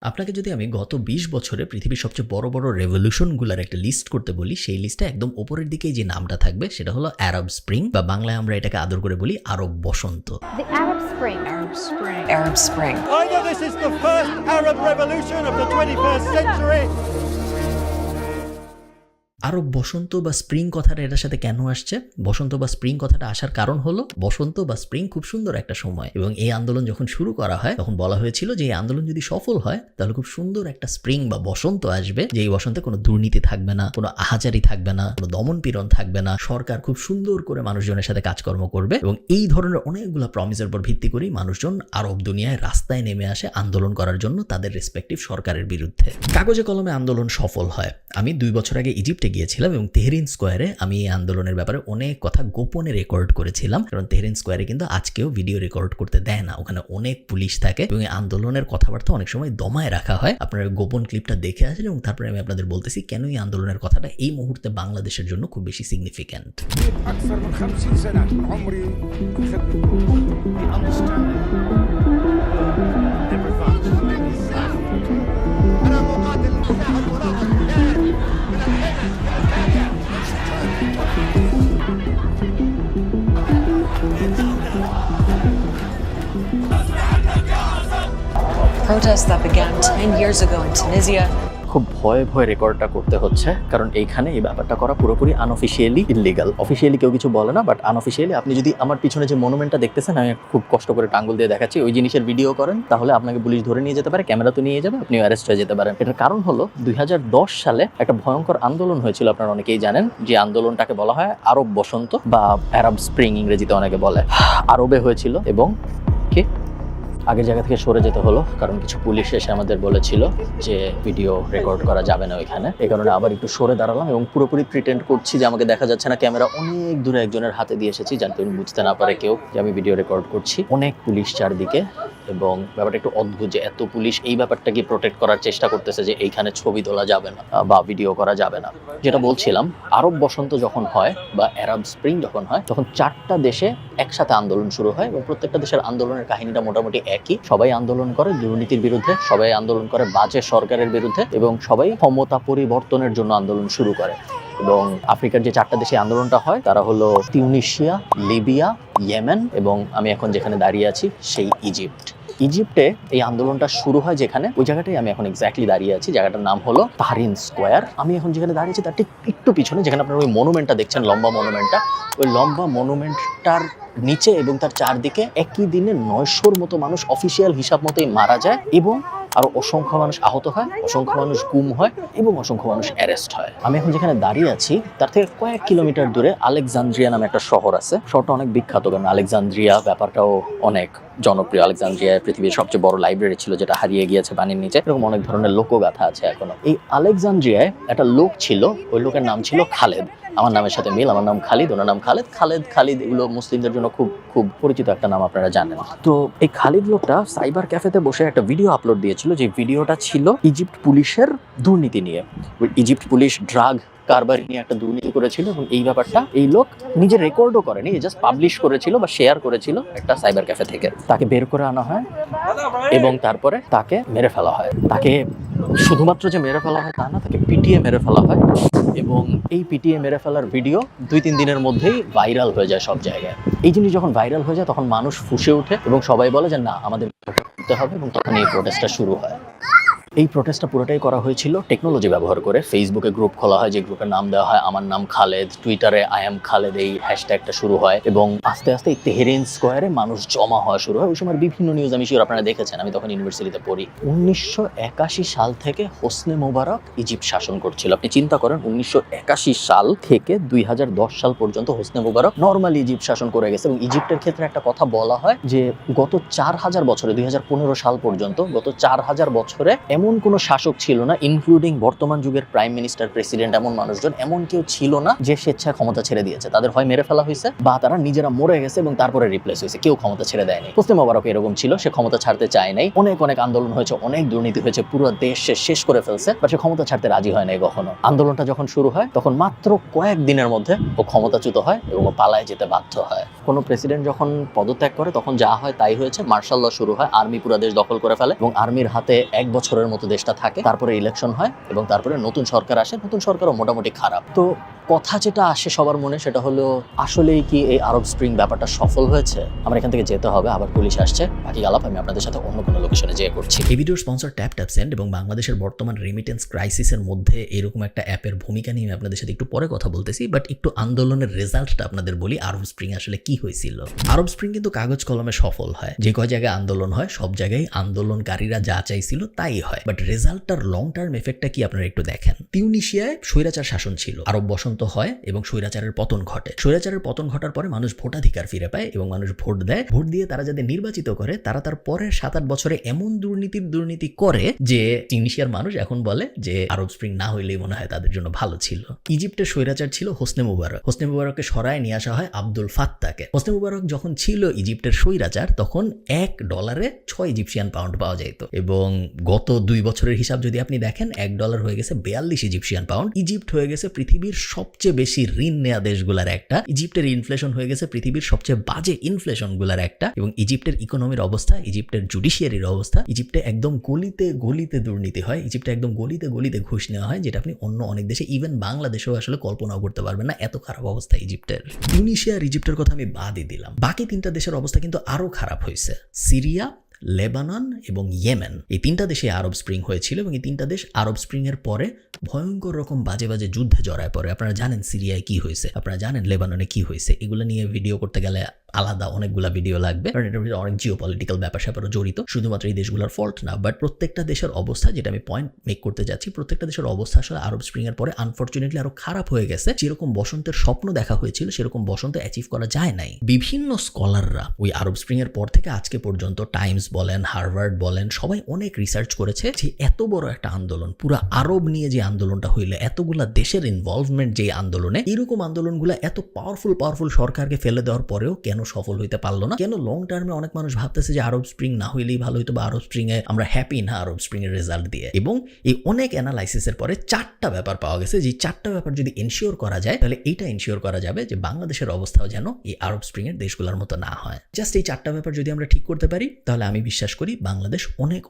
আপনাকে যদি আমি গত ২০ বছরে পৃথিবীর সবচেয়ে বড়, বড় রেভলিউশনগুলার একটা লিস্ট করতে বলি, সেই লিস্টে একদম উপরের দিকেই যে নামটা থাকবে সেটা হলো আরব স্প্রিং বা বাংলায় আমরা এটাকে আদর করে বলি আরব বসন্ত। The Arab Spring. Arab Spring. Arab Spring. Either this is the first Arab revolution of the 21st century. আরব বসন্ত বা স্প্রিং কথাটা এটার সাথে কেন আসছে? বসন্ত বা স্প্রিং কথাটা আসার কারণ হলো বসন্ত বা স্প্রিং খুব সুন্দর একটা সময়, এবং এই আন্দোলন যখন শুরু করা হয় তখন বলা হয়েছিল যে এই আন্দোলন যদি সফল হয় তাহলে খুব সুন্দর একটা স্প্রিং বা বসন্ত আসবে, যে এই বসন্তে কোনো দুর্নীতি থাকবে না, কোনো আহাজারি থাকবে না, কোনো দমন পীড়ন থাকবে না, সরকার খুব সুন্দর করে মানুষজনের সাথে কাজকর্ম করবে। এবং এই ধরনের অনেকগুলো প্রমিসের উপর ভিত্তি করেই মানুষজন আরব দুনিয়ায় রাস্তায় নেমে আসে আন্দোলন করার জন্য তাদের রেসপেক্টিভ সরকারের বিরুদ্ধে। কাগজে কলমে আন্দোলন সফল হয়। আমি 2 বছর আগে ইজিপ্টে গিয়েছিলাম এবং তেহরিন স্কোয়ারে আমি এই আন্দোলনের ব্যাপারে অনেক কথা গোপনে রেকর্ড করেছিলাম, কারণ তেহরিন স্কোয়ারে কিন্তু আজকেও ভিডিও রেকর্ড করতে দেয় না, ওখানে অনেক পুলিশ থাকে এবং এই আন্দোলনের কথাবার্তা অনেক সময় দমায় রাখা হয়। আপনারা গোপন ক্লিপটা দেখে আসেন এবং তারপরে আমি আপনাদের বলতেছি কেন এই আন্দোলনের কথাটা এই মুহূর্তে বাংলাদেশের জন্য খুব বেশি significant. أكثر من 50 سنة من عمري أنا مقاتل مساعد مراقب Protests that began 10 years ago in Tunisia. খুব ভয়ে ভয়ে রেকর্ডটা করতে হচ্ছে, কারণ এইখানে এই ব্যাপারটা করা পুরোপুরি আনঅফিসিয়ালি ইললিগাল। অফিসিয়ালি কেউ কিছু বলে না, বাট আনঅফিসিয়ালি আপনি যদি আমার পিছনে যে মনুমেন্টটা দেখতেছেন, আমি খুব কষ্ট করে টাঙ্গুল দিয়ে দেখাচ্ছি, ওই জিনিসের ভিডিও করেন তাহলে আপনাকে পুলিশ ধরে নিয়ে যেতে পারে, ক্যামেরা তো নিয়ে যাবে, আপনি অ্যারেস্ট হয়ে যেতে পারেন। এটার কারণ হলো 2010 সালে একটা ভয়ঙ্কর আন্দোলন হয়েছিল, আপনারা অনেকেই জানেন, যে আন্দোলনটাকে বলা হয় আরব বসন্ত বা আরব স্প্রিং ইংরেজিতে অনেকে বলে। আরবে হয়েছিল এবং আগের জায়গা থেকে সরে যেতে হলো, কারণ কিছু পুলিশ এসে আমাদের বলেছিল যে ভিডিও রেকর্ড করা যাবে না ওইখানে। এই কারণে আবার একটু সরে দাঁড়ালাম এবং পুরোপুরি প্রিটেন্ড করছি যে আমাকে দেখা যাচ্ছে না, ক্যামেরা অনেক দূরে একজনের হাতে দিয়ে এসেছি যাতে বুঝতে না পারে কেউ যে আমি ভিডিও রেকর্ড করছি। অনেক পুলিশ চারদিকে, এবং ব্যাপারটা একটু অদ্ভুত যে এত পুলিশ এই ব্যাপারটাকে প্রোটেক্ট করার চেষ্টা করতেছে যে এইখানে ছবি তোলা যাবে না বা ভিডিও করা যাবে না। যেটা বলছিলাম, আরব বসন্ত যখন হয় বা আরব স্প্রিং যখন হয়, তখন 4টা দেশে একসাথে আন্দোলন শুরু হয় এবং প্রত্যেকটা দেশের আন্দোলনের কাহিনীটা মোটামুটি একই। সবাই আন্দোলন করে দুর্নীতির বিরুদ্ধে, সবাই আন্দোলন করে বাজে সরকারের বিরুদ্ধে, এবং সবাই ক্ষমতা পরিবর্তনের জন্য আন্দোলন শুরু করে। এবং আফ্রিকার যে 4টা দেশে আন্দোলনটা হয় তারা হলো তিউনিসিয়া, লিবিয়া, ইয়েমেন এবং আমি এখন যেখানে দাঁড়িয়ে আছি সেই ইজিপ্টে এই আন্দোলনটা শুরু হয় যেখানে, ওই জায়গাটাই আমি এখন এক্স্যাক্টলি দাঁড়িয়ে আছি। জায়গাটার নাম হলো তাহরিন স্কোয়ার। আমি এখন যেখানে দাঁড়িয়েছি তার ঠিক একটু পিছনে, যেখানে আপনারা ওই মনুমেন্টটা দেখছেন, লম্বা মনুমেন্টটা, ওই লম্বা মনুমেন্টটার নিচে এবং তার চারদিকে একই দিনে 900-র মতো মানুষ অফিসিয়াল হিসাব মতোই মারা যায়, এবং আরো অসংখ্য মানুষ আহত হয়, অসংখ্য মানুষ গুম হয় এবং অসংখ্য মানুষ অ্যারেস্ট হয়। আমি এখন যেখানে দাঁড়িয়ে আছি তার থেকে কয়েক কিলোমিটার দূরে আলেকজান্দ্রিয়া নামে একটা শহর আছে। শহরটা অনেক বিখ্যাত, কারণ আলেকজান্দ্রিয়া ব্যাপারটাও অনেক জনপ্রিয়। আলেকজান্দ্রিয়ায় পৃথিবীর সবচেয়ে বড় লাইব্রেরি ছিল, যেটা হারিয়ে গিয়েছে পানির নিচে। এরকম অনেক ধরনের লোকগাথা আছে এখনো। এই আলেকজান্দ্রিয়ায় একটা লোক ছিল, ওই লোকের নাম ছিল খালেদ। আমার নামের সাথে মিল, আমার নাম খালিদ, ওনার নাম খালিদ, এগুলো মুসলিমদের জন্য খুব খুব পরিচিত একটা নাম, আপনারা জানেন। তো এই খালিদ লোকটা সাইবার ক্যাফেতে বসে একটা ভিডিও আপলোড দিয়েছিল, যে ভিডিওটা ছিল ইজিপ্ট পুলিশের দুর্নীতি নিয়ে। ইজিপ্ট পুলিশ ড্রাগ কারবার নিয়ে একটা দুর্নীতি করেছিল, এবং এই ব্যাপারটা এই লোক নিজে রেকর্ডও করেনি, জাস্ট পাবলিশ করেছিল বা শেয়ার করেছিল একটা সাইবার ক্যাফে থেকে। তাকে বের করে আনা হয় এবং তারপরে তাকে মেরে ফেলা হয়। তাকে শুধুমাত্র যে মেরে ফেলা হয় তা না, তাকে পিটিয়ে মেরে ফেলা হয়, এবং এই পিটিয়ে মেরে ফেলার ভিডিও 2-3 দিনের মধ্যেই ভাইরাল হয়ে যায় সব জায়গায়। এই জিনিস যখন ভাইরাল হয়ে যায় তখন মানুষ ফুঁসে ওঠে এবং সবাই বলে যে না, আমাদের করতে হবে, এবং তখন এই প্রোটেস্টটা শুরু হয়। এই প্রোটেস্টটা পুরোটাই করা হয়েছিল টেকনোলজি ব্যবহার করে। ফেসবুকে গ্রুপ খোলা হয়, যে গ্রুপের নাম দেওয়া হয় আমার নাম খালেদ। টুইটারে আই এম খালেদ এই হ্যাশট্যাগটা শুরু হয়, এবং আস্তে আস্তে এই তেহরিন স্কোয়ারে মানুষ জমা হওয়া শুরু হয়। ওই সময় বিভিন্ন নিউজ আমি শিওর আপনারা দেখেছেন, আমি তখন ইউনিভার্সিটিতে পড়ি। 1981 সাল থেকে হোসনে মোবারক ইজিপ্ট শাসন করছিল। আপনি চিন্তা করেন, 1981 সাল থেকে 2010 সাল পর্যন্ত হোসনে মোবারক নর্মালি ইজিপ্ট শাসন করে গেছে। এবং ইজিপ্টের ক্ষেত্রে একটা কথা বলা হয় যে গত 4000 বছরে, 2015 সাল পর্যন্ত, গত 4000 বছরে এমন এমন কোনো শাসক ছিল না, ইনক্লুডিং বর্তমান যুগের প্রাইম মিনিস্টার, প্রেসিডেন্ট, এমন মানুষজন এমন কেউ ছিল না যে স্বেচ্ছায় ক্ষমতা ছেড়ে দিয়েছে। তাদের হয় মেরে ফেলা হয়েছে বা তারা নিজেরা মরে গেছে এবং তারপরে রিপ্লেস হয়েছে, কেউ ক্ষমতা ছেড়ে দেয়নি। হোসনি মোবারক এরকম ছিল, সে ক্ষমতা ছাড়তে চায় নাই, অনেক অনেক আন্দোলন হয়েছে, অনেক দুর্নীতি হয়েছে, পুরো দেশ শেষ করে ফেলছে, বাট সে ক্ষমতা ছাড়তে রাজি হয় নাই কখনো। আন্দোলনটা যখন শুরু হয় তখন মাত্র কয়েকদিনের মধ্যে ও ক্ষমতাচ্যুত হয় এবং ও পালায় যেতে বাধ্য হয়। কোনো প্রেসিডেন্ট যখন পদত্যাগ করে তখন যা হয় তাই হয়েছে, মার্শাল ল শুরু হয়, আর্মি পুরো দেশ দখল করে ফেলে এবং আর্মির হাতে 1 বছরের মতো দেশটা থাকে। তারপরে ইলেকশন হয় এবং তারপরে নতুন সরকার আসে, নতুন সরকারও মোটামুটি খারাপ। তো কথা যেটা আসে সবার মনে সেটা হলো, আসলেই কি এই আরব স্প্রিং ব্যাপারটা সফল হয়েছে? আমার এখান থেকে যেতে হবে, আবার পুলিশ আসছে, বাকি আলাপ আমি আপনাদের সাথে অন্য কোনো লোকেশনে যেয়ে করছি। এই ভিডিওর স্পন্সর TapTapSend এবং বাংলাদেশের বর্তমান রেমিটেন্স ক্রাইসিসের মধ্যে এরকম একটা অ্যাপের ভূমিকা নিয়ে আমি আপনাদের সাথে একটু পরে কথা বলতেছি, বাট একটু আন্দোলনের রেজাল্টটা আপনাদের বলি। আরব স্প্রিং আসলে কি হয়েছিল? আরব স্প্রিং কিন্তু কাগজ কলমে সফল হয়, যে কয় জায়গায় আন্দোলন হয় সব জায়গায় আন্দোলনকারীরা যা চাইছিল তাই হয়, বাট রেজাল্টটার লং টার্ম এফেক্টটা কি আপনারা একটু দেখেন। তিউনিশিয়ায় স্বৈরাচার শাসন ছিল, আরব বসন্ত হয় এবং স্বৈরাচারের পতন ঘটে। স্বৈরাচারের পতন ঘটার পরে মানুষ ভোটাধিকার ফিরে পায় এবং মানুষ ভোট দেয়। ভোট দিয়ে তারা যাদের নির্বাচিত করে তারা তার পরের 7-8 বছরে এমন দুর্নীতি করে যে তিউনিশিয়ার মানুষ এখন বলে যে আরব স্প্রিং না হইলেই মনে হয় তাদের জন্য ভালো ছিল। ইজিপ্টের স্বৈরাচার ছিল হোসনি মুবারক। হোসনি মুবারককে সরায় নিয়ে আসা হয় আব্দুল ফাত্তাকে। হোসনি মুবারক যখন ছিল ইজিপ্টের স্বৈরাচার তখন $1 6 ইজিপশিয়ান পাউন্ড পাওয়া যেত এবং গত 2 বছরের হিসাব যদি আপনি দেখেন $1 হয়ে গেছে 42 ইজিপশিয়ান পাউন্ড। ইজিপ্ট হয়ে গেছে পৃথিবীর সবচেয়ে বেশি ঋণ নেয়া দেশগুলোর একটা। ইজিপ্টের ইনফ্লেশন হয়ে গেছে পৃথিবীর সবচেয়ে বাজে ইনফ্লেশনগুলোর একটা এবং ইজিপ্টের ইকোনমির অবস্থা, ইজিপ্টের জুডিশিয়ারির অবস্থা, ইজিপ্টে একদম গলিতে দুর্নীতি হয়, ইজিপ্টে একদম গলিতে ঘুষ নেওয়া হয়, যেটা আপনি অন্য অনেক দেশে ইভেন বাংলাদেশেও আসলে কল্পনাও করতে পারবেন না, এত খারাপ অবস্থা ইজিপ্টের। তিউনিশিয়া আর ইজিপ্টের কথা আমি বাদই দিলাম, বাকি 3টা দেশের অবস্থা কিন্তু আরো খারাপ হয়েছে। সিরিয়া, লেবানন এবং ইয়েমেন, এই 3টা দেশে আরব স্প্রিং হয়েছিল এবং এই 3টা দেশ আরব স্প্রিং এর পরে ভয়ঙ্কর রকম বাজে যুদ্ধে জড়ায় পড়ে। আপনারা জানেন সিরিয়ায় কি হয়েছে, আপনারা জানেন লেবাননে কি হয়েছে। এগুলো নিয়ে ভিডিও করতে গেলে আলাদা অনেকগুলা ভিডিও লাগবে, কারণ এটার ভিতরে অনেক জিওপলিটিক্যাল ব্যাপার স্যাপারও জড়িত। শুধুমাত্র এই দেশগুলোর ফল্ট না, বাট প্রত্যেকটা দেশের অবস্থা, যেটা আমি পয়েন্ট মেক করতে যাচ্ছি, প্রত্যেকটা দেশের অবস্থা আসলে আরব স্প্রিং এর পরে আনফরচুনেটলি আরো খারাপ হয়ে গেছে। যেরকম বসন্তের স্বপ্ন দেখা হয়েছিল সেরকম বসন্ত অ্যাচিভ করা যায় নাই। বিভিন্ন স্কলাররা ওই আরব স্প্রিং এর পর থেকে আজকে পর্যন্ত, টাইমস বলেন, হার্ভার্ড বলেন, সবাই অনেক রিসার্চ করেছে যে এত বড় একটা আন্দোলন, পুরা আরব নিয়ে যে আন্দোলনটা হইলে, এতগুলা দেশের ইনভলভমেন্ট যে আন্দোলনে, এরকম আন্দোলনগুলো এত পাওয়ারফুল সরকারকে ফেলে দেওয়ার পরেও কেন সফল হইতে পারলো না? কেন লং টার্মে অনেক মানুষ ভাবতেছে যে আরব স্প্রিং না হইলেই ভালো হইতো, বা আরব স্প্রিং এ আমরা হ্যাপি না আরব স্প্রিং এর রেজাল্ট দিয়ে। এবং এই অনেক অ্যানালাইসিসের পরে 4টা ব্যাপার পাওয়া গেছে, যে 4টা ব্যাপার যদি এনশিওর করা যায় তাহলে এইটা এনশিওর করা যাবে যে বাংলাদেশের অবস্থাও যেন এই আরব স্প্রিং এর দেশগুলোর মতো না হয়। জাস্ট এই 4টা ব্যাপার যদি আমরা ঠিক করতে পারি তাহলে আমি বিশ্বাস করি বাংলাদেশ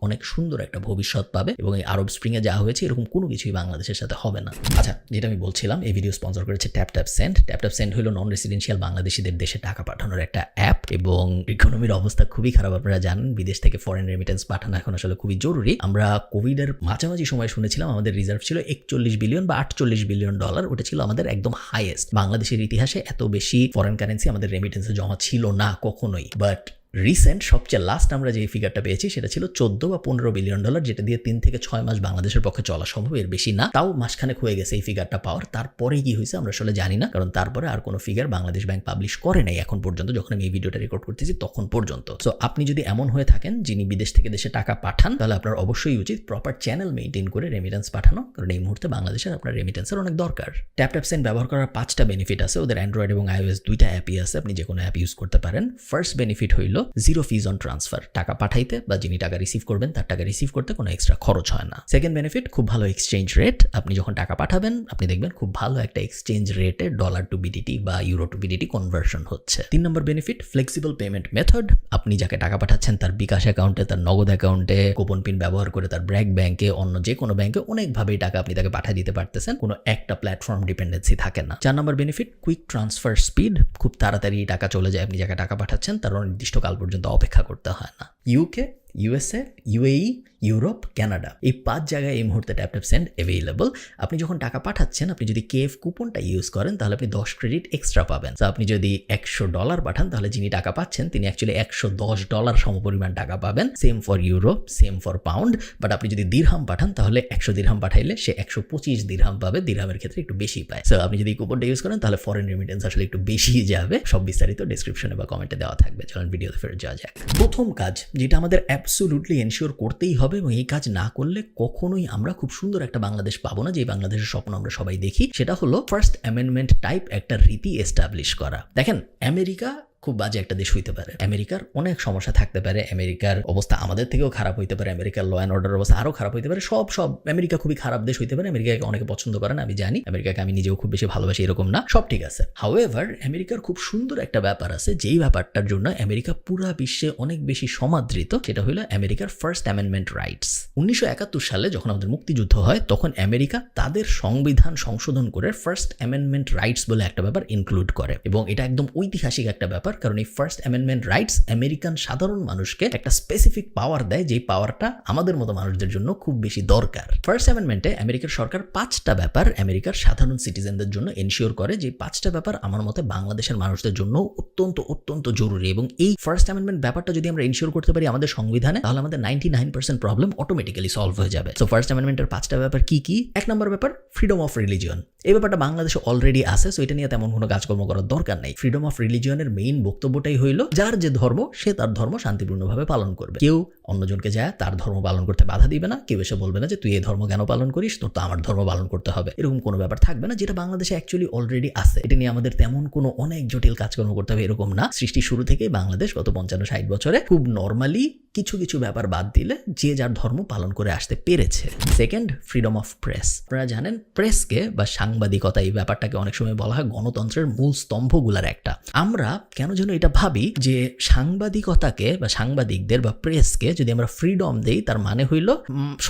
অনেক সুন্দর একটা ভবিষ্যৎ পাবে এবং এই আরব স্প্রিং এ যা হয়েছে এরকম কোনো কিছুই বাংলাদেশের সাথে হবে না। আচ্ছা, যেটা আমি বলছিলাম, এই ভিডিও স্পন্সর করেছে TapTapSend। TapTapSend হলো নন রেসিডেন্সিয়াল বাংলাদেশিদের দেশে টাকা পাঠানোর একটা অ্যাপ এবং ইকোনমির অবস্থা খুবই খারাপ। আপনারা জানেন বিদেশ থেকে ফরেন রেমিটেন্স পাঠানো এখন আসলে খুবই জরুরি। আমরা কোভিডের মাঝামাঝি সময় শুনেছিলাম আমাদের রিজার্ভ ছিল 41 বিলিয়ন বা $48 বিলিয়ন। ওটা ছিল আমাদের একদম হাইয়েস্ট। বাংলাদেশের ইতিহাসে এত বেশি ফরেন কারেন্সি আমাদের রেমিটেন্সে জমা ছিল না কখনোই। বাট রিসেন্ট সবচেয়ে লাস্ট আমরা যে ফিগারটা পেয়েছি সেটা ছিল $14 বা $15 বিলিয়ন, যেটা দিয়ে 3 থেকে 6 মাস বাংলাদেশের পক্ষে চলা সম্ভব, এর বেশি না। তাও মাসখানেক হয়ে গেছে এই ফিগারটা পাওয়ার। তারপরে কি হয়েছে আমরা আসলে জানি না, কারণ তারপরে আর কোনো ফিগার বাংলাদেশ ব্যাংক পাবলিশ করে নাই এখন পর্যন্ত, যখন আমি এই ভিডিওটা রেকর্ড করতেছি তখন পর্যন্ত। সো আপনি যদি এমন হয়ে থাকেন যিনি বিদেশ থেকে দেশে টাকা পাঠান, তাহলে আপনার অবশ্যই উচিত প্রপার চ্যানেল মেইনটেইন করে রেমিটেন্স পাঠানো, কারণ এই মুহূর্তে বাংলাদেশের আপনার রেমিটেন্সের অনেক দরকার। TapTapSend ব্যবহার করার 5টা বেনিফিট আছে। ওদের অ্যান্ড্রয়েড এবং iOS 2টা অ্যাপই আছে, আপনি যে কোনো অ্যাপ ইউজ করতে পারেন। ফার্স্ট বেনিফিট হইল জিরো ফিজ অন ট্রান্সফার, টাকা পাঠাইতে বা যিনি টাকা রিসিভ করবেন তার টাকা রিসিভ করতে কোনো এক্সট্রা খরচ হয় না। সেকেন্ড বেনিফিট, খুব ভালো এক্সচেঞ্জ রেট। আপনি যখন টাকা পাঠাবেন আপনি দেখবেন খুব ভালো একটা এক্সচেঞ্জ রেটে ডলার টু বিডিটি বা ইউরো টু বিডিটি কনভার্সন হচ্ছে। 3 নম্বর বেনিফিট, ফ্লেক্সিবল পেমেন্ট মেথড। আপনি যাকে টাকা পাঠাচ্ছেন তার বিকাশ অ্যাকাউন্টে, তার নগদ অ্যাকাউন্টে, গোপন পিন ব্যবহার করে, তার ব্র্যাক ব্যাংকে, অন্য যে কোনো ব্যাংকে অনেকভাবেই টাকা আপনি তাকে পাঠিয়ে দিতে পারতেছেন, কোনো একটা প্ল্যাটফর্ম ডিপেন্ডেন্সি থাকে না। 4 নম্বর বেনিফিট, কুইক ট্রান্সফার স্পিড। খুব তাড়াতাড়ি টাকা চলে যায়, আপনি যাকে টাকা পাঠাচ্ছেন তার নির্দিষ্ট কাল পর্যন্ত অপেক্ষা করতে হয় না। UK, USA, UAE, Europe, Canada, এই 5 জায়গায় এই মুহূর্তে TapTapSend অ্যাভেলেবল। আপনি যখন টাকা পাঠাচ্ছেন, আপনি যদি KF কুপনটা ইউজ করেন তাহলে আপনি 10 ক্রেডিট এক্সট্রা পাবেন। তো আপনি যদি $100 পাঠান তাহলে যিনি টাকা পাচ্ছেন তিনি অ্যাকচুয়ালি $110 সমপরিমাণ টাকা পাবেন। Same for euro, same for pound. But আপনি যদি দিরহাম পাঠান তাহলে 100 দিরহাম পাঠাইলে সে 125 দিরহাম পাবে, দিরহামের ক্ষেত্রে একটু বেশি পায়। সো আপনি যদি এই কুপনটা ইউজ করেন তাহলে ফরেন রেমিটেন্স আসলে একটু বেশি যাবে। সব বিস্তারিত ডেসক্রিপশনে বা কমেন্টে দেওয়া থাকবে। চলুন ভিডিওতে ফেরত যাওয়া যাক। প্রথম কাজ যেটা আমাদের অ্যাবসোলুটলি এনশিওর করতেই হবে, এবং এই কাজ না করলে কখনোই আমরা খুব সুন্দর একটা বাংলাদেশ পাবো না, যে বাংলাদেশের স্বপ্ন আমরা সবাই দেখি। সেটা হলো ফার্স্ট অ্যামেন্ডমেন্ট টাইপ একটা রীতি এস্টাবলিশ করা। দেখেন, আমেরিকা খুব বাজে একটা দেশ হইতে পারে, আমেরিকার অনেক সমস্যা থাকতে পারে, আমেরিকার অবস্থা আমাদের থেকেও খারাপ হইতে পারে, আমেরিকার ল অ্যান্ড অর্ডার অবস্থা আরও খারাপ হইতে পারে, সব আমেরিকা খুবই খারাপ দেশ হইতে পারে, আমেরিকাকে অনেকে পছন্দ করে না, আমি জানি, আমেরিকাকে আমি নিজেও খুব বেশি ভালোবাসি, এরকম না, সব ঠিক আছে। হাউএভার আমেরিকার খুব সুন্দর একটা ব্যাপার আছে, যেই ব্যাপারটার জন্য আমেরিকা পুরা বিশ্বে অনেক বেশি সমাদৃত, সেটা হলো আমেরিকার ফার্স্ট অ্যামেন্ডমেন্ট রাইটস। 1971 সালে যখন আমাদের মুক্তিযুদ্ধ হয়, তখন আমেরিকা তাদের সংবিধান সংশোধন করে ফার্স্ট অ্যামেন্ডমেন্ট রাইটস বলে একটা ব্যাপার ইনক্লুড করে, এবং এটা একদম ঐতিহাসিক একটা ব্যাপার, কারণ এই ফার্স্ট অ্যামেন্ডমেন্ট রাইটস আমেরিকান সাধারণ মানুষকে একটা স্পেসিফিক পাওয়ার দেয়, যেই পাওয়ারটা আমাদের মতো মানুষদের জন্য খুব বেশি দরকার। ফার্স্ট অ্যামেন্ডমেন্টে আমেরিকার সরকার 5টা ব্যাপার আমেরিকার সাধারণ সিটিজেনদের জন্য এনশিওর করে, যে 5টা ব্যাপার আমার মতে বাংলাদেশের মানুষদের জন্য অত্যন্ত অত্যন্ত জরুরি, এবং এই ফার্স্ট অ্যামেন্ডমেন্ট ব্যাপারটা যদি আমরা এনশিওর করতে পারি আমাদের সংবিধানে, তাহলে আমাদের 99% প্রবলেম অটোমেটিক্যালি সলভ হয়ে যাবে। সো ফার্স্ট অ্যামেন্ডমেন্টের 5টা ব্যাপার কি কি? 1 নম্বর ব্যাপার ফ্রিডম অফ রিলিজিয়ন। এই ব্যাপারটা বাংলাদেশে অলরেডি আছে, সো এটা নিয়ে তেমন কোনো কাজকর্ম করার দরকার নাই। ফ্রিডম অফ রিলিজিয়নের মেইন বক্তব্যটাই হইল যার যে ধর্ম সে তার ধর্ম শান্তিপূর্ণভাবে পালন করবে, কেউ অন্যজনকে যায় তার ধর্ম পালন করতে বাধা দিবে না, কেউ এসে বলবে না যে তুই এই ধর্ম কেন পালন করিস, তোর তো আমার ধর্ম পালন করতে হবে, এরকম কোনো ব্যাপার থাকবে না, যেটা বাংলাদেশে অ্যাকচুয়ালি অলরেডি আছে। এটা নিয়ে আমাদের তেমন কোনো অনেক জটিল কাজকর্ম করতে হবে এরকম না। সৃষ্টির শুরু থেকেই বাংলাদেশ গত 55-60 বছরে খুব নর্মালি কিছু কিছু ব্যাপার বাদ দিলে যে যার ধর্ম পালন করে আসতে পেরেছে। Second, freedom of press. আপনারা জানেন প্রেসকে বা সাংবাদিকতা এই ব্যাপারটাকে অনেক সময় বলা হয় গণতন্ত্রের মূল স্তম্ভগুলার একটা। আমরা কেন যেন এটা ভাবি যে সাংবাদিকতাকে বা সাংবাদিকদের বা প্রেসকে যদি আমরা ফ্রিডম দেই, তার মানে হইল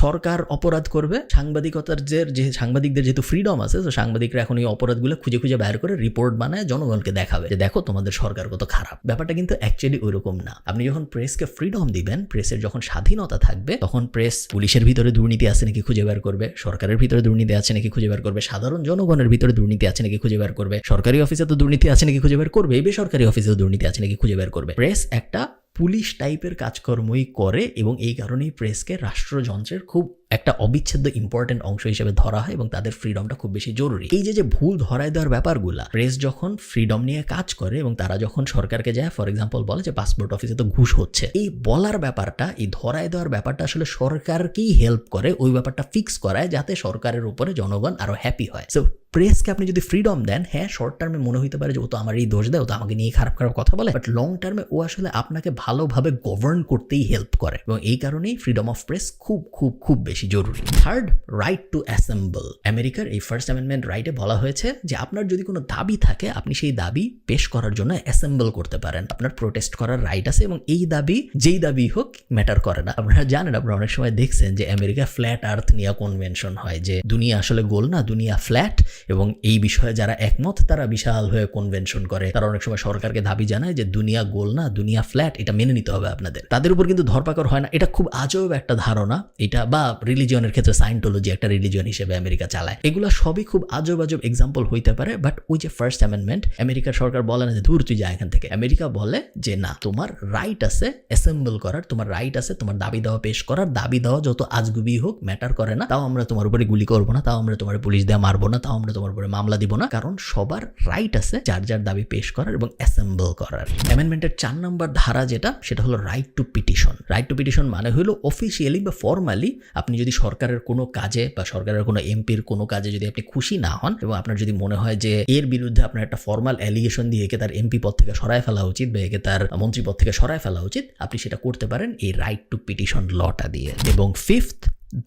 সরকার অপরাধ করবে। সাংবাদিকতার যে সাংবাদিকদের যেহেতু ফ্রিডম আছে, তো সাংবাদিকরা এখন এই অপরাধগুলো খুঁজে খুঁজে বাইর করে রিপোর্ট বানায় জনগণকে দেখাবে যে দেখো তোমাদের সরকার কত খারাপ। ব্যাপারটা কিন্তু অ্যাকচুয়ালি ওইরকম না। আপনি যখন প্রেসকে ফ্রিডম দিবেন, প্রেসের যখন স্বাধীনতা থাকবে, তখন প্রেস পুলিশের ভিতরে দুর্নীতি আছে নাকি খুঁজে বের করবে, সরকারের ভিতরে দুর্নীতি আছে নাকি খুঁজে বের করবে, সাধারণ জনগণের ভিতরে দুর্নীতি আছে নাকি খুঁজে বের করবে, সরকারি অফিসে তো দুর্নীতি আছে নাকি খুঁজে বের করবে, বেসরকারি অফিসেও দুর্নীতি আছে নাকি খুঁজে বের করবে। প্রেস একটা পুলিশ টাইপের কাজকর্মই করে, এবং এই কারণেই প্রেসকে রাষ্ট্রযন্ত্রের খুব একটা অবিচ্ছেদ্য ইম্পর্টেন্ট অংশ হিসেবে ধরা হয়, এবং তাদের ফ্রিডমটা খুব বেশি জরুরি। এই যে ভুল ধরায় দেওয়ার ব্যাপারগুলা, প্রেস যখন ফ্রিডম নিয়ে কাজ করে এবং তারা যখন সরকারকে যায় ফর এক্সাম্পল বলে যে পাসপোর্ট অফিসে তো ঘুষ হচ্ছে, এই বলার ব্যাপারটা, এই ধরায় দেওয়ার ব্যাপারটা আসলে সরকারকেই হেল্প করে ওই ব্যাপারটা ফিক্স করায়, যাতে সরকারের উপরে জনগণ আরো হ্যাপি হয়। সো প্রেসকে আপনি যদি ফ্রিডম দেন, হ্যাঁ শর্ট টার্মে মনে হইতে পারে যে ও তো আমার এই দোষ দেয়, ও তো আমাকে নিয়ে খারাপ খারাপ কথা বলে, বাট লং টার্মে ও আসলে আপনাকে ভালোভাবে গভর্ন করতেই হেল্প করে, এবং এই কারণেই ফ্রিডম অফ প্রেস খুব খুব খুব বেশি জরুরি। Third, right two assemble. আমেরিকার এই ফার্স্ট অ্যামেন্ডমেন্ট রাইটে বলা হয়েছে যে আপনার যদি কোনো দাবি থাকে, আপনি সেই দাবি পেশ করার জন্য অ্যাসেম্বল করতে পারেন, আপনার প্রোটেস্ট করার রাইট আছে, এবং এই দাবি যেই দাবি হোক ম্যাটার করে না। আপনারা জানেন, আপনারা অনেক সময় দেখছেন যে আমেরিকা ফ্ল্যাট আর্থ নিয়ে কনভেনশন হয়, যে দুনিয়া আসলে গোল না, দুনিয়া ফ্ল্যাট, এবং এই বিষয়ে যারা একমত তারা বিশাল হয়ে কনভেনশন করে। তারা অনেক সময় সরকারকে দাবি জানায় যে দুনিয়া গোল না, দুনিয়া ফ্ল্যাট, এটা মেনে নিতে হবে আপনাদের। তাদের উপর কিন্তু ধরপাকড় হয় না। এটা খুব আজব একটা ধারণা এটা, বা রিলিজিয়নের ক্ষেত্রে সায়েন্টোলজি একটা রিলিজিয়ন হিসেবে আমেরিকা চালায়, এগুলো সবই খুব আজব আজব এক্সাম্পল হইতে পারে। বাট ওই যে ফার্স্ট অ্যামেন্ডমেন্ট, আমেরিকার সরকার বলে না যে দূর তুই যা এখান থেকে। আমেরিকা বলে যে না, তোমার রাইট আছে অ্যাসেম্বল করার, তোমার রাইট আছে তোমার দাবি দেওয়া পেশ করার, দাবি দেওয়া যত আজগুবি হোক ম্যাটার করে না, তাও আমরা তোমার উপরে গুলি করবো না, তাও আমরা তোমার পুলিশ দিয়ে মারবো না, তাও আমরা তোমার উপরে মামলা দিব না, কারণ সবার রাইট আছে যার যার দাবি পেশ করার এবং অ্যাসেম্বল করার। অ্যামেন্ডমেন্টের 4 নম্বর ধারা যেটা, সেটা হলো right two petition. Right two petition মানে হলো অফিসিয়ালি বা ফর্মালি আপনি যদি সরকারের কোনো কাজে বা সরকারের কোনো এমপির কোনো কাজে যদি আপনি খুশি না হন, এবং আপনার যদি মনে হয় যে এর বিরুদ্ধে আপনার একটা ফর্মাল অ্যালিগেশন দিয়ে একে তার এমপি পদ থেকে সরায় ফেলা উচিত বা একে তার মন্ত্রী পদ থেকে সরায় ফেলা উচিত, আপনি সেটা করতে পারেন এই রাইট টু পিটিশন লটা দিয়ে। এবং fifth,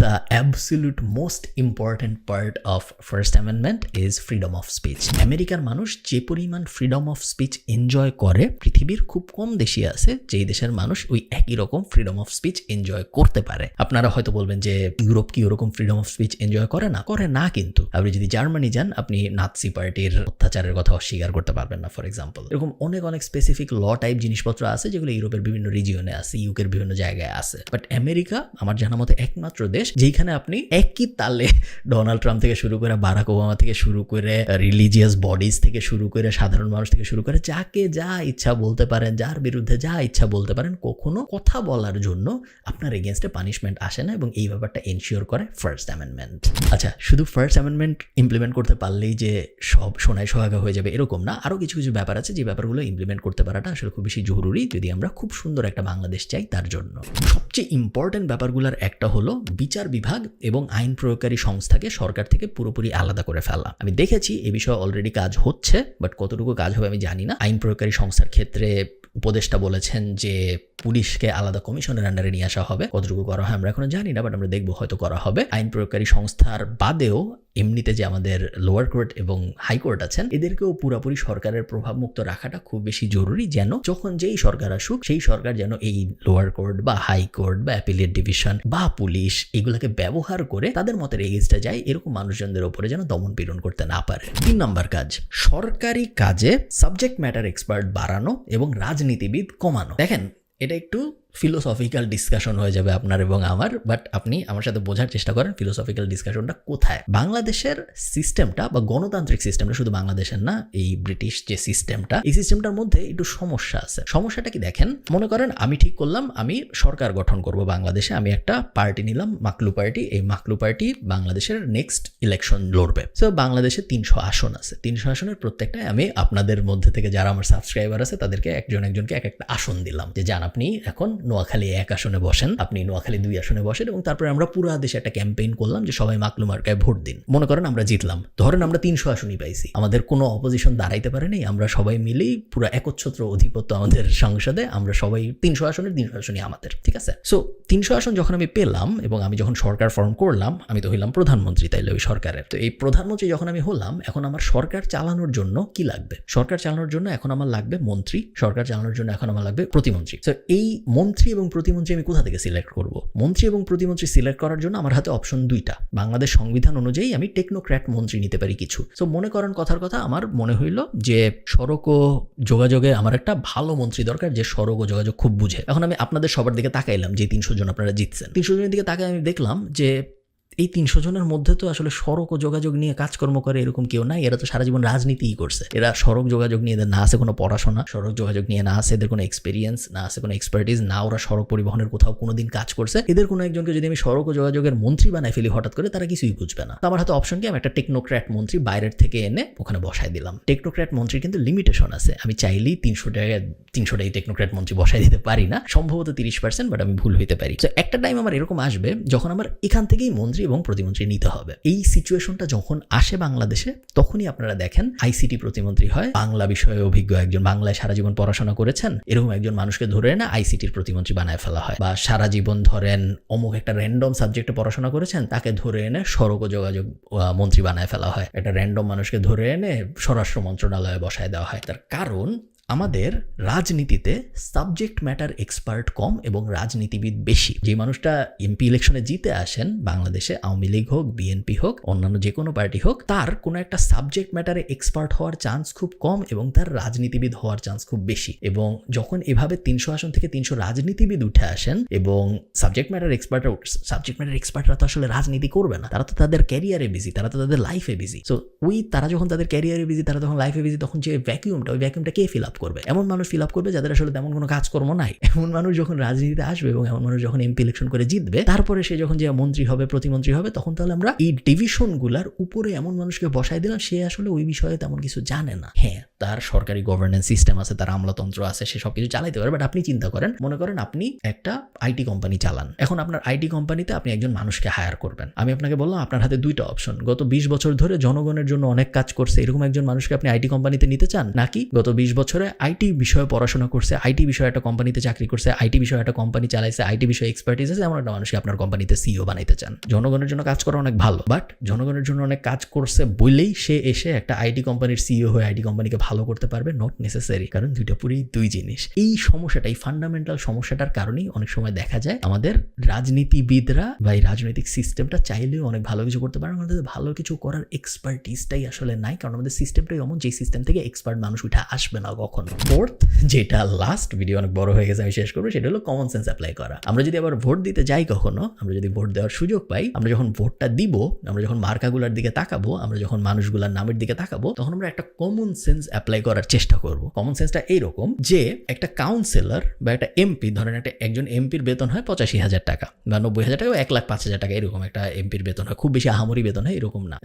the absolute most important part of First Amendment is freedom of speech. আমেরিকার মানুষ যে পরিমাণ ফ্রিডম অফ স্পিচ এনজয় করে, পৃথিবীর খুব কম দেশই আছে যেই দেশের মানুষ ওই একই রকম ফ্রিডম অফ স্পিচ এনজয় করতে পারে। আপনারা হয়তো বলবেন যে ইউরোপ কি ওরকম ফ্রিডম অফ স্পিচ এনজয় করে না? করে না। কিন্তু আপনি যদি জার্মানি যান, আপনি নাৎসি পার্টির অত্যাচারের কথা অস্বীকার করতে পারবেন না ফর এক্সাম্পল। এরকম অনেক অনেক স্পেসিফিক ল টাইপ জিনিসপত্র আছে যেগুলো ইউরোপের বিভিন্ন রিজিয়নে আছে, ইউকের বিভিন্ন জায়গায় আছে। বাট আমেরিকা আমার জানা মতে একমাত্র দেশ যেখানে আপনি একই তালে ডোনাল্ড ট্রাম্প থেকে শুরু করে বারাক ওবামা থেকে শুরু করে রিলিজিয়াস বডিজ থেকে শুরু করে সাধারণ মানুষ থেকে শুরু করে যাকে যা ইচ্ছা বলতে পারেন, যার বিরুদ্ধে যা ইচ্ছা বলতে পারেন, কখনো কথা বলার জন্য আপনার এগেনস্টে পানিশমেন্ট আসে না এবং এই ব্যাপারটা এনশিওর করে ফার্স্ট অ্যামেন্ডমেন্ট। আচ্ছা, শুধু ফার্স্ট অ্যামেন্ডমেন্ট ইমপ্লিমেন্ট করতে পারলেই যে সব সোনায় সোহাগা হয়ে যাবে এরকম না, আরও কিছু কিছু ব্যাপার আছে যে ব্যাপারগুলো ইমপ্লিমেন্ট করতে পারাটা আসলে খুব বেশি জরুরি যদি আমরা খুব সুন্দর একটা বাংলাদেশ চাই তার জন্য। সবচেয়ে ইম্পর্টেন্ট ব্যাপারগুলোর একটা হলো বিচার বিভাগ এবং আইন প্রয়োগকারী সংস্থাকে সরকার থেকে পুরোপুরি আলাদা করে ফেলা। আমি দেখেছি এ বিষয়ে অলরেডি কাজ হচ্ছে, বাট কতটুকু কাজ হবে আমি জানি না। আইন প্রয়োগকারী সংস্থার ক্ষেত্রে উপদেষ্টা বলেছেন যে পুলিশকে আলাদা কমিশনের আন্ডারে নিয়ে আসা হবে, কতটুকু করা হয় আমরা এখনো জানি না, বাট আমরা দেখবো হয়তো করা হবে। আইন প্রয়োগকারী সংস্থার বাদেও এমনিতে যে আমাদের লোয়ার কোর্ট এবং হাইকোর্ট আছেন এদেরকেও পুরোপুরি সরকারের প্রভাবমুক্ত রাখাটা খুব বেশি জরুরি, যেন যখন যেই সরকার আসুক সেই সরকার যেন এই লোয়ার কোর্ট বা হাইকোর্ট বা অ্যাপিলেট ডিভিশন বা পুলিশ এগুলোকে ব্যবহার করে তাদের মতের এগেইনস্টে যায় এরকম মানুষজনদের উপরে যেন দমন পীড়ন করতে না পারে। 3 নাম্বার কাজ, সরকারি কাজে সাবজেক্ট ম্যাটার এক্সপার্ট বাড়ানো এবং রাজনীতিবিদ কমানো। দেখেন, এটা একটু ফিলোসফিক্যাল ডিসকাশন হয়ে যাবে আপনার এবং আমার, বাট আপনি আমার সাথে বোঝার চেষ্টা করেন ফিলোসফিক্যাল ডিসকাশনটা কোথায়। বাংলাদেশের সিস্টেমটা বা গণতান্ত্রিক সিস্টেমটা, শুধু বাংলাদেশের না, এই ব্রিটিশ যে সিস্টেমটা, এই সিস্টেমটার মধ্যে একটু সমস্যা আছে। সমস্যাটা কি দেখেন, মনে করেন আমি ঠিক করলাম আমি সরকার গঠন করব বাংলাদেশে, আমি একটা পার্টি নিলাম মাকলু পার্টি, এই মাকলু পার্টি বাংলাদেশের নেক্সট ইলেকশন লড়বে। তো বাংলাদেশে 300 আসন আছে, 300 আসনের প্রত্যেকটায় আমি আপনাদের মধ্যে থেকে যারা আমার সাবস্ক্রাইবার আছে তাদেরকে একজনকে এক একটা আসন দিলাম যে যান আপনি এখন নোয়াখালী 1 আসনে বসেন, আপনি নোয়াখালী 2 আসনে বসেন, এবং তারপরে আমরা পুরো দেশে একটা ক্যাম্পেইন করলাম যে সবাই মাকলু মার্কায় ভোট দিন। মনে করেন আমরা জিতলাম, ধরেন আমরা 300 আসনই পাইছি, আমাদের কোনো অপোজিশন দাঁড়াইতে পারেনি, আমরা সবাই মিলেই পুরো একচ্ছত্র অধিপত্য আমাদের সংসদে, আমরা সবাই 300 আসনই আমাদের, ঠিক আছে। সো 300 আসন যখন আমি পেলাম এবং আমি যখন সরকার ফর্ম করলাম, আমি তো হইলাম প্রধানমন্ত্রী, তাইলে ওই সরকারের। তো এই প্রধানমন্ত্রী যখন আমি হলাম, এখন আমার সরকার চালানোর জন্য কি লাগবে? সরকার চালানোর জন্য এখন আমার লাগবে মন্ত্রী, সরকার চালানোর জন্য এখন আমার লাগবে প্রতিমন্ত্রী। তো এই মন্ত্রী এবং প্রতিমন্ত্রী আমি কোথা থেকে সিলেক্ট করব? মন্ত্রী এবং প্রতিমন্ত্রী সিলেক্ট করার জন্য আমার হাতে অপশন 2টা। বাংলাদেশ সংবিধান অনুযায়ী আমি টেকনোক্র্যাট মন্ত্রী নিতে পারি কিছু। সো মনে করেন কথার কথা, আমার মনে হইল যে সড়ক ও যোগাযোগে আমার একটা ভালো মন্ত্রী দরকার যে সড়ক ও যোগাযোগ খুব বুঝে। এখন আমি আপনাদের সবার দিকে তাকাইলাম, যে 300 জন আপনারা জিতছেন, 300 জনের দিকে তাকাই আমি দেখলাম যে এই 300 জনের মধ্যে তো আসলে সড়ক ও যোগাযোগ নিয়ে কাজকর্ম করে এরকম কেউ নাই। এরা তো সারা জীবন রাজনীতিই করছে। এরা সড়ক যোগাযোগ নিয়ে এদের না আছে কোনো পড়াশোনা, সড়ক যোগাযোগ নিয়ে না আছে এদের কোনো এক্সপিরিয়েন্স, না আছে কোনো এক্সপার্টিস, না ওরা সড়ক পরিবহনের কোথাও কোনোদিন কাজ করছে। এদের কোনো একজনকে যদি আমি সড়ক ও যোগাযোগের মন্ত্রী বানাই ফেলি হঠাৎ করে, তারা কিছুই বুঝবে না। তো আমার হাতে অপশন কি, আমি একটা টেকনোক্র্যাট মন্ত্রী বাইরের থেকে এনে ওখানে বসাই দিলাম। টেকনোক্র্যাট মন্ত্রীর কিন্তু লিমিটেশন আছে, আমি চাইলেই 300টাই টেকনোক্র্যাট মন্ত্রী বসাই দিতে পারি না, সম্ভবত 30%, বাট আমি ভুল হইতে পারি। তো একটা টাইম আমার এরকম আসবে যখন আমার এখান থেকেই মন্ত্রী এবং প্রতিমন্ত্রী নিতে হবে। এই সিচুয়েশনটা যখন আসে বাংলাদেশে, তখনই আপনারা দেখেন আইসিটি প্রতিমন্ত্রী হয় বাংলা বিষয়ে অভিজ্ঞ একজন, বাংলায় সারা জীবন পড়াশোনা করেছেন এরকম একজন মানুষকে ধরে না আইসিটির প্রতিমন্ত্রী বানায় ফেলা হয়। বা সারা জীবন ধরেন অমুক একটা র্যান্ডম সাবজেক্টে পড়াশোনা করেছেন, তাকে ধরে এনে সড়ক ও যোগাযোগ মন্ত্রী বানায় ফেলা হয়। একটা র্যান্ডম মানুষকে ধরে এনে স্বরাষ্ট্র মন্ত্রণালয়ে বসায় দেওয়া হয়। তার কারণ আমাদের রাজনীতিতে সাবজেক্ট ম্যাটার এক্সপার্ট কম এবং রাজনীতিবিদ বেশি। যে মানুষটা এমপি ইলেকশনে জিতে আসেন বাংলাদেশে, আওয়ামী লীগ হোক, বিএনপি হোক, অন্যান্য যে কোনো পার্টি হোক, তার কোনো একটা সাবজেক্ট ম্যাটারে এক্সপার্ট হওয়ার চান্স খুব কম এবং তার রাজনীতিবিদ হওয়ার চান্স খুব বেশি। এবং যখন এভাবে 300 আসন থেকে 300 রাজনীতিবিদ উঠে আসেন এবং সাবজেক্ট ম্যাটার এক্সপার্টরা তো আসলে রাজনীতি করবে না, তারা তো তাদের ক্যারিয়ারে বিজি, তারা তো তাদের লাইফে বিজি। সো তারা যখন তাদের ক্যারিয়ারে বিজি, তারা যখন লাইফে বিজি, তখন যে ওই ভ্যাকিউমটা কে ফিল আপ করবে? এমন মানুষ ফিল আপ করবে যাদের আসলে তেমন কোনো কাজকর্ম নাই। এমন মানুষ যখন রাজনীতিতে আসবে এবং এমন মানুষ যখন এমপি ইলেকশন করে জিতবে, তারপরে সে যখন যে মন্ত্রী হবে, প্রতিমন্ত্রী হবে, তখন তাহলে আমরা এই ডিভিশনগুলার উপরে এমন মানুষকে বসাই দিলাম, সে আসলে ওই বিষয়ে তেমন কিছু জানে না। হ্যাঁ, তার সরকারি গভর্নেন্স সিস্টেম আছে, তার আমলাতন্ত্র আছে, সে সবকিছু চালাইতে পারে। বাট আপনি চিন্তা করেন, মনে করেন আপনি একটা আইটি কোম্পানি চালান। এখন আপনার আইটি কোম্পানিতে আপনি একজন মানুষকে হায়ার করবেন। আমি আপনাকে বললাম আপনার হাতে 2টা অপশন। গত 20 বছর ধরে জনগণের জন্য অনেক কাজ করছে এরকম একজন মানুষকে আপনি আইটি কোম্পানিতে নিতে চান, নাকি গত 20 বছরে আইটি বিষয়ে পড়াশোনা করছে, আইটি বিষয়ে একটা কোম্পানিতে চাকরি করছে, আইটি বিষয়ে একটা কোম্পানি চালাইছে, আইটি বিষয়ে এক্সপার্টিস আছে এমন একটা মানুষকে আপনার কোম্পানিতে সিইও বানাইতে চান? জনগণের জন্য কাজ করা অনেক ভালো, বাট জনগণের জন্য অনেক কাজ করছে বলেই সে এসে একটা আইটি কোম্পানির সিইও হয়ে আইটি কোম্পানিকে ভালো করতে পারবে, নট নেসেসারি, কারণ দুইটা পুরোই দুই জিনিস। এই সমস্যাটা, এই ফান্ডামেন্টাল সমস্যাটার কারণেই অনেক সময় দেখা যায় আমাদের রাজনীতিবিদরা বা এই রাজনৈতিক সিস্টেমটা চাইলেও অনেক ভালো কিছু করতে পারে, আমাদের ভালো কিছু করার এক্সপার্টিসটাই আসলে নাই, কারণ আমাদের সিস্টেমটাই এমন যে সিস্টেম থেকে এক্সপার্ট মানুষ উঠে আসবে না কখনো। ফোর্থ, যেটা লাস্ট, ভিডিও অনেক বড় হয়ে গেছে আমি শেষ করবো, সেটা হলো কমন সেন্স অ্যাপ্লাই করা। আমরা যদি আবার ভোট দিতে যাই কখনো, আমরা যদি ভোট দেওয়ার সুযোগ পাই, আমরা যখন ভোটটা দিব, আমরা যখন মার্কাগুলার দিকে তাকাবো, আমরা যখন মানুষগুলার নামের দিকে তাকাবো, তখন আমরা একটা কমন সেন্স অ্যাপ্লাই করার চেষ্টা করব। কমন সেন্সটা এইরকম যে একটা কাউন্সিলর বা একটা এমপি, ধরেন একজন এমপির বেতন হয় 85,000 টাকা বা 90,000 টাকা বা 1,05,000 টাকা, এরকম একটা এমপির বেতন হয়, খুব বেশি আহামরি বেতন হয় এরকম না।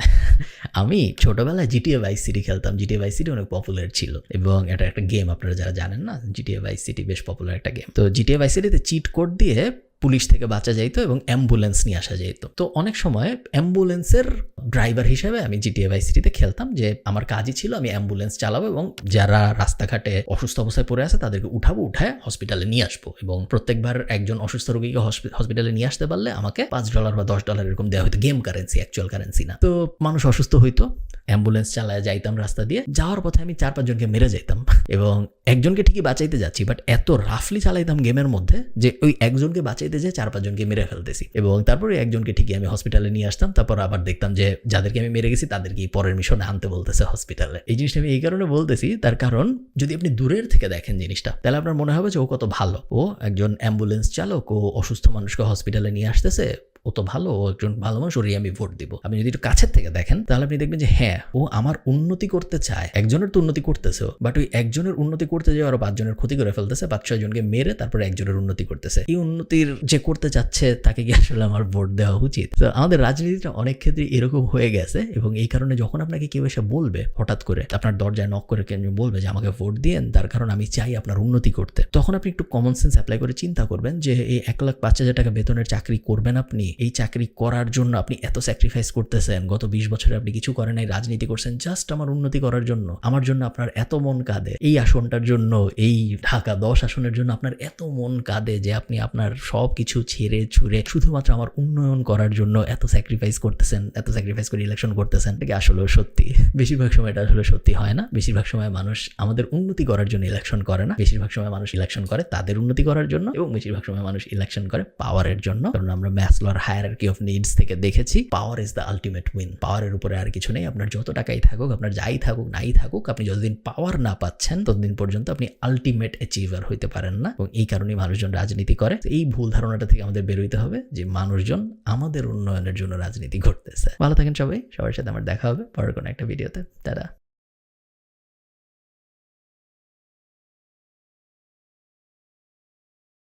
আমি ছোটবেলায় জিটিএ ভাইস সিটি খেলতাম, জিটিএ ভাইস সিটি অনেক পপুলার ছিল এবং এটা একটা গেম, আপনারা যারা জানেন না, জিটিএ ভাইস সিটি বেশ পপুলার একটা গেম। তো জিটিএ ভাইস সিটিতে চিট কোড দিয়ে পুলিশ থেকে বাঁচা যাইতো এবং অ্যাম্বুলেন্স নিয়ে আসা যেত। তো অনেক সময় অ্যাম্বুলেন্সের ড্রাইভার হিসেবে আমি জিটিএ ভাইস সিটিতে খেলতাম, যে আমার কাজই ছিল আমি অ্যাম্বুলেন্স চালাবো এবং যারা রাস্তাঘাটে অসুস্থ অবস্থায় পড়ে আছে তাদেরকে উঠায় হসপিটালে নিয়ে আসবো, এবং প্রত্যেকবার একজন অসুস্থ রোগীকে হসপিটালে নিয়ে আসতে পারলে আমাকে $5 বা $10 এরকম দেওয়া হতো, গেম কারেন্সি, অ্যাকচুয়াল কারেন্সি না। তো মানুষ অসুস্থ হইতো, অ্যাম্বুলেন্স চালায় যাইতাম রাস্তা দিয়ে, যাওয়ার পথে আমি 4-5 জনকে মেরে যাইতাম এবং একজনকে ঠিকই বাঁচাইতে যাচ্ছি, বাট এত রাফলি চালাইতাম গেমের মধ্যে যে ওই একজনকে বাঁচাইতে যেয়ে 4-5 জনকে মেরে ফেলতেছি, এবং তারপরে একজনকে ঠিকই আমি হসপিটালে নিয়ে আসতাম, তারপর আবার দেখতাম যে যাদেরকে আমি মেরে গেছি তাদেরকে পরের মিশনে আনতে বলতেছে হসপিটালে। এই জিনিসটা আমি এই কারণে বলতেছি, তার কারণ যদি আপনি দূরের থেকে দেখেন জিনিসটা, তাহলে আপনার মনে হবে যে ও কত ভালো, ও একজন অ্যাম্বুলেন্স চালক, ও অসুস্থ মানুষকে হসপিটালে নিয়ে আসতেছে, ও তো ভালো, ও একজন ভালো মানুষ, ওরই আমি ভোট দিব। আপনি যদি একটু কাছের থেকে দেখেন তাহলে আপনি দেখবেন যে হ্যাঁ, ও আমার উন্নতি করতে চায়, একজনের তো উন্নতি করতেছে, বাট ওই একজনের উন্নতি করতে যাওয়া আরো 5 জনের ক্ষতি করে ফেলতেছে, 5-6 জনকে মেরে তারপরে একজনের উন্নতি করতেছে। এই উন্নতির যে করতে চাচ্ছে তাকে কি আসলে আমার ভোট দেওয়া উচিত? তো আমাদের রাজনীতিটা অনেক ক্ষেত্রে এরকম হয়ে গেছে, এবং এই কারণে যখন আপনাকে কেউ এসে বলবে, হঠাৎ করে আপনার দরজায় নক করে কেউ বলবে যে আমাকে ভোট দিয়েন, তার কারণ আমি চাই আপনার উন্নতি করতে, তখন আপনি একটু কমন সেন্স অ্যাপ্লাই করে চিন্তা করবেন যে এই 1,05,000 টাকা বেতনের চাকরি করবেন আপনি, এই চাকরি করার জন্য আপনি এত স্যাক্রিফাইস করতেছেন, গত 20 বছরে আপনি কিছু করেন নাই, রাজনীতি করছেন জাস্ট আমার উন্নতি করার জন্য, আমার জন্য আপনার এত মন কাঁদে, এই আসনটার জন্য, এই ঢাকা 10 আসনের জন্য আপনার এত মন কাঁদে যে আপনি আপনার সব কিছু ছেড়ে ছুড়ে শুধুমাত্র আমার উন্নয়ন করার জন্য এত স্যাক্রিফাইস করতেছেন, এত স্যাক্রিফাইস করে ইলেকশন করতেছেন। এটা কি আসলেও সত্যি? বেশিরভাগ সময় এটা আসলে সত্যি হয় না। বেশিরভাগ সময় মানুষ আমাদের উন্নতি করার জন্য ইলেকশন করে না, বেশিরভাগ সময় মানুষ ইলেকশন করে তাদের উন্নতি করার জন্য, এবং বেশিরভাগ সময় মানুষ ইলেকশন করে পাওয়ারের জন্য, কারণ আমরা ম্যাসলোর হায়ারার্কি অফ নিডস থেকে দেখেছি power is the ultimate win. পাওয়ারের উপরে আর কিছু নেই, আপনার যত টাকাই থাকুক, আপনার যাই থাকুক নাই থাকুক, আপনি যতদিন পাওয়ার না পাচ্ছেন ততদিন পর্যন্ত আপনি আলটিমেট অ্যাচিভার হইতে পারেন না, এবং এই কারণেই মানুষজন রাজনীতি করে। এই ভুল ধারণাটা থেকে আমাদের বের হইতে হবে যে মানুষজন আমাদের উন্নয়নের জন্য রাজনীতি করতেছে। ভালো থাকেন সবাই, সবার সাথে আমার দেখা হবে পরের কোনো একটা ভিডিওতে। টাটা।